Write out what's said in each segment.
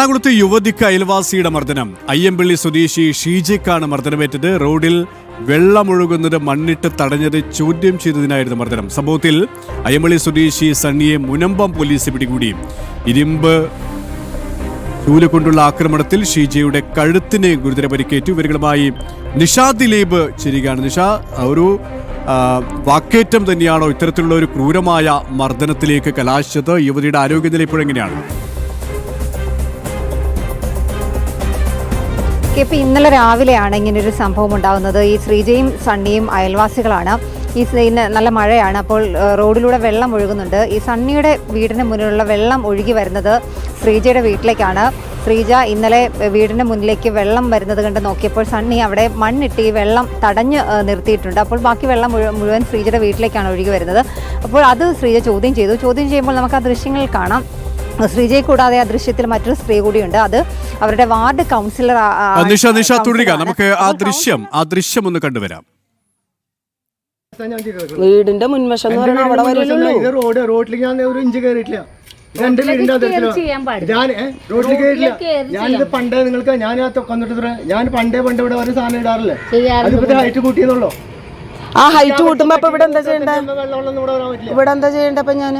എറണാകുളത്ത് യുവതിക്ക് അയൽവാസിയുടെ മർദ്ദനം. അയ്യമ്പള്ളി സ്വദേശി ഷീജയ്ക്കാണ് മർദ്ദനമേറ്റത്. റോഡിൽ വെള്ളമൊഴുകുന്നത് മണ്ണിട്ട് തടഞ്ഞത് ചോദ്യം ചെയ്തതിനായിരുന്നു മർദ്ദനം. സംഭവത്തിൽ അയ്യമ്പള്ളി സ്വദേശി സണ്ണിയെ മുനമ്പം പോലീസ് പിടികൂടി. ഇരുമ്പ് ചൂല് കൊണ്ടുള്ള ആക്രമണത്തിൽ ഷീജയുടെ കഴുത്തിന് ഗുരുതര പരിക്കേറ്റു. ഇവരുമായി നിഷ ദിലീപ് ചേരുകയാണ്. നിഷ, ഒരു വാക്കേറ്റം തന്നെയാണോ ഇത്തരത്തിലുള്ള ഒരു ക്രൂരമായ മർദ്ദനത്തിലേക്ക് കലാശിച്ചത്? യുവതിയുടെ ആരോഗ്യനില ഇപ്പോഴെങ്ങനെയാണ്? ഇന്നലെ രാവിലെയാണ് ഇങ്ങനൊരു സംഭവം ഉണ്ടാകുന്നത്. ഈ ശ്രീജയും സണ്ണിയും അയൽവാസികളാണ്. ഈ നല്ല മഴയാണ്, അപ്പോൾ റോഡിലൂടെ വെള്ളം ഒഴുകുന്നുണ്ട്. ഈ സണ്ണിയുടെ വീടിന് മുന്നിലുള്ള വെള്ളം ഒഴുകി വരുന്നത് ശ്രീജയുടെ വീട്ടിലേക്കാണ്. ശ്രീജ ഇന്നലെ വീടിന് മുന്നിലേക്ക് വെള്ളം വരുന്നത് കണ്ട് നോക്കിയപ്പോൾ സണ്ണി അവിടെ മണ്ണിട്ട് ഈ വെള്ളം തടഞ്ഞ് നിർത്തിയിട്ടുണ്ട്. അപ്പോൾ ബാക്കി വെള്ളം മുഴുവൻ ശ്രീജയുടെ വീട്ടിലേക്കാണ് ഒഴുകി വരുന്നത്. അപ്പോൾ അത് ശ്രീജ ചോദ്യം ചെയ്തു. ചോദ്യം ചെയ്യുമ്പോൾ നമുക്ക് ആ ദൃശ്യങ്ങൾ കാണാം. ശ്രീജയെ കൂടാതെ ആ ദൃശ്യത്തിൽ മറ്റൊരു സ്ത്രീ കൂടിയുണ്ട്. അത് അവരുടെ വാർഡ് കൗൺസിലർ. തുടരുക, നമുക്ക് ആ ദൃശ്യം ഒന്ന് കണ്ടുവരാം. വീടിന്റെ മുൻവശം എന്ന് പറഞ്ഞാൽ അവിടെ വരില്ലല്ലോ. റോഡിലേക്ക് ഞാൻ ഒരു ഇഞ്ച് കയറിയിട്ടില്ല. രണ്ട് വീടിന്റെ റോഡിലേക്ക് കയറില്ല. ഞാനിത് പണ്ടേ നിങ്ങൾക്ക് ഞാൻ പണ്ടേ ഇവിടെ ഒരു സാധനം ഇടാറില്ലേ, അതിപ്പോ ഹൈറ്റ് കൂട്ടിയെന്നുള്ളൂ. ആ ഹൈറ്റ് കൂട്ടുമ്പോ അപ്പൊ ഇവിടെ എന്താ ചെയ്യണ്ടേ? ഇവിടെ എന്താ ചെയ്യണ്ടേ? അപ്പൊ ഞാൻ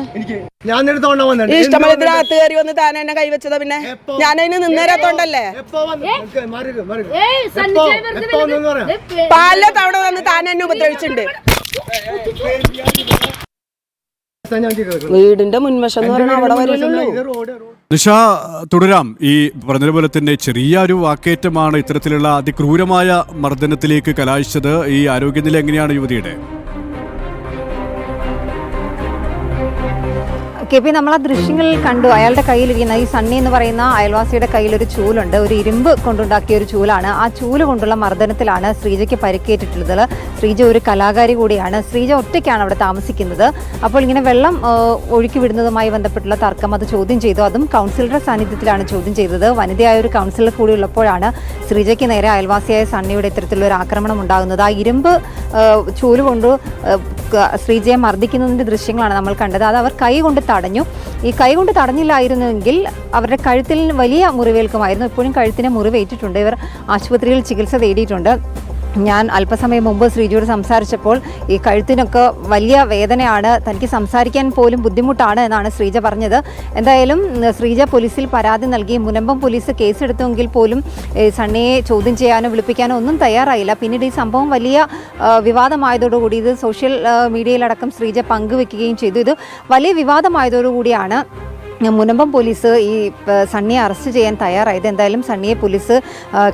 ഇഷ്ടമതിനകത്ത് കയറി വന്ന് താൻ എന്നെ കൈവച്ചതാ. പിന്നെ ഞാനതിന് നിന്നേരാത്തോണ്ടല്ലേ. പല തവണ വന്ന് താൻ എന്നെ ഉപദ്രവിച്ചിട്ടുണ്ട്. വീടിന്റെ മുൻവശം എന്ന് പറഞ്ഞാൽ അവിടെ വരില്ലല്ലോ. നിഷ, തുടരാം. ഈ പറഞ്ഞതുപോലെ തന്നെ ചെറിയൊരു വാക്കേറ്റമാണ് ഇത്തരത്തിലുള്ള അതിക്രൂരമായ മർദ്ദനത്തിലേക്ക് കലാശിച്ചത്. ഈ ആരോഗ്യനില എങ്ങനെയാണ് യുവതിയുടെ? നമ്മൾ ആ ദൃശ്യങ്ങളിൽ കണ്ടു. അയാളുടെ കയ്യിലിരിക്കുന്ന ഈ സണ്ണി എന്ന് പറയുന്ന അയൽവാസിയുടെ കയ്യിൽ ഒരു ചൂലുണ്ട്. ഒരു ഇരുമ്പ് കൊണ്ടുണ്ടാക്കിയ ഒരു ചൂലാണ്. ആ ചൂല് കൊണ്ടുള്ള മർദ്ദനത്തിലാണ് ശ്രീജയ്ക്ക് പരിക്കേറ്റിട്ടുള്ളത്. ശ്രീജ ഒരു കലാകാരി കൂടിയാണ്. ശ്രീജ ഒറ്റയ്ക്കാണ് അവിടെ താമസിക്കുന്നത്. അപ്പോൾ ഇങ്ങനെ വെള്ളം ഒഴുക്കി വിടുന്നതുമായി ബന്ധപ്പെട്ടുള്ള തർക്കം അത് ചോദ്യം ചെയ്തു. അതും കൗൺസിലറുടെ സാന്നിധ്യത്തിലാണ് ചോദ്യം ചെയ്തത്. വനിതയായ ഒരു കൗൺസിലർ കൂടി ഉള്ളപ്പോഴാണ് ശ്രീജയ്ക്ക് നേരെ അയൽവാസിയായ സണ്ണിയുടെ ഇത്തരത്തിലുള്ള ഒരു ആക്രമണം ഉണ്ടാകുന്നത്. ആ ഇരുമ്പ് ചൂല് കൊണ്ട് ശ്രീജയെ മർദ്ദിക്കുന്നതിൻ്റെ ദൃശ്യങ്ങളാണ് നമ്മൾ കണ്ടത്. അത് അവർ കൈ കൊണ്ട് തടഞ്ഞു. ഈ കൈ കൊണ്ട് തടഞ്ഞില്ലായിരുന്നെങ്കിൽ അവരുടെ കഴുത്തിൽ വലിയ മുറിവേൽക്കുമായിരുന്നു. ഇപ്പോഴും കഴുത്തിന് മുറിവേറ്റിട്ടുണ്ട്. ഇവർ ആശുപത്രിയിൽ ചികിത്സ തേടിയിട്ടുണ്ട്. ഞാൻ അല്പസമയം മുമ്പ് ശ്രീജയോട് സംസാരിച്ചപ്പോൾ ഈ കഴുത്തിനൊക്കെ വലിയ വേദനയാണ്, തനിക്ക് സംസാരിക്കാൻ പോലും ബുദ്ധിമുട്ടാണ് എന്നാണ് ശ്രീജ പറഞ്ഞത്. എന്തായാലും ശ്രീജ പോലീസിൽ പരാതി നൽകി. മുനമ്പം പോലീസ് കേസെടുത്തെങ്കിൽ പോലും സണ്ണിയെ ചോദ്യം ചെയ്യാനോ വിളിപ്പിക്കാനോ ഒന്നും തയ്യാറായില്ല. പിന്നീട് ഈ സംഭവം വലിയ വിവാദമായതോടുകൂടി ഇത് സോഷ്യൽ മീഡിയയിലടക്കം ശ്രീജ പങ്കുവെക്കുകയും ചെയ്തു. ഇത് വലിയ വിവാദമായതോടുകൂടിയാണ് മുനമ്പം പോലീസ് ഈ സണ്ണിയെ അറസ്റ്റ് ചെയ്യാൻ തയ്യാറായത്. എന്തായാലും സണ്ണിയെ പോലീസ്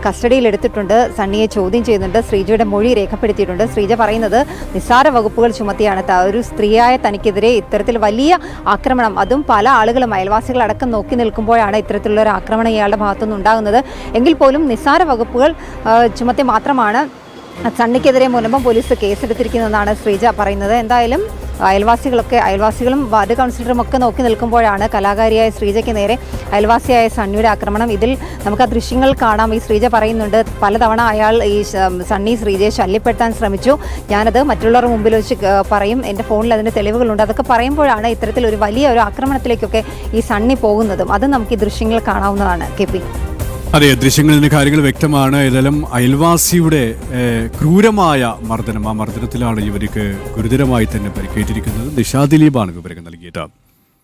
കസ്റ്റഡിയിലെടുത്തിട്ടുണ്ട്. സണ്ണിയെ ചോദ്യം ചെയ്യുന്നുണ്ട്. ശ്രീജയുടെ മൊഴി രേഖപ്പെടുത്തിയിട്ടുണ്ട്. ശ്രീജ പറയുന്നത് നിസ്സാര വകുപ്പുകൾ ചുമത്തിയാണ് ഒരു സ്ത്രീയായ തനിക്കെതിരെ ഇത്തരത്തിൽ വലിയ ആക്രമണം, അതും പല ആളുകളും അയൽവാസികളടക്കം നോക്കി നിൽക്കുമ്പോഴാണ് ഇത്തരത്തിലുള്ള ഒരു ആക്രമണം ഇയാളുടെ ഭാഗത്തുനിന്ന് ഉണ്ടാകുന്നത്. എങ്കിൽ പോലും നിസ്സാര വകുപ്പുകൾ ചുമത്തി മാത്രമാണ് സണ്ണിക്കെതിരെ മുനമ്പം പോലീസ് കേസെടുത്തിരിക്കുന്നതെന്നാണ് ശ്രീജ പറയുന്നത്. എന്തായാലും അയൽവാസികളും വാർഡ് കൗൺസിലറും ഒക്കെ നോക്കി നിൽക്കുമ്പോഴാണ് കലാകാരിയായ ശ്രീജയ്ക്ക് നേരെ അയൽവാസിയായ സണ്ണിയുടെ ആക്രമണം. ഇതിൽ നമുക്ക് ആ ദൃശ്യങ്ങൾ കാണാം. ഈ ശ്രീജ പറയുന്നുണ്ട്, പലതവണ അയാൾ ഈ സണ്ണി ശ്രീജയെ ശല്യപ്പെടുത്താൻ ശ്രമിച്ചു. ഞാനത് മറ്റുള്ളവരുടെ മുമ്പിൽ വെച്ച് പറയും, എൻ്റെ ഫോണിൽ അതിൻ്റെ തെളിവുകളുണ്ട്. അതൊക്കെ പറയുമ്പോഴാണ് ഇത്തരത്തിലൊരു വലിയ ഒരു ആക്രമണത്തിലേക്കൊക്കെ ഈ സണ്ണി പോകുന്നതും. അതും നമുക്ക് ഈ ദൃശ്യങ്ങൾ കാണാവുന്നതാണ്. കെ.പി. അതെ, ദൃശ്യങ്ങളിൽ നിന്ന് കാര്യങ്ങൾ വ്യക്തമാണ്. ഏതായാലും അയൽവാസിയുടെ ക്രൂരമായ മർദ്ദനം, ആ മർദ്ദനത്തിലാണ് ഇവർക്ക് ഗുരുതരമായി തന്നെ പരിക്കേറ്റിരിക്കുന്നത്. നിഷ ദിലീപാണ് വിവരങ്ങൾ നൽകിയത്.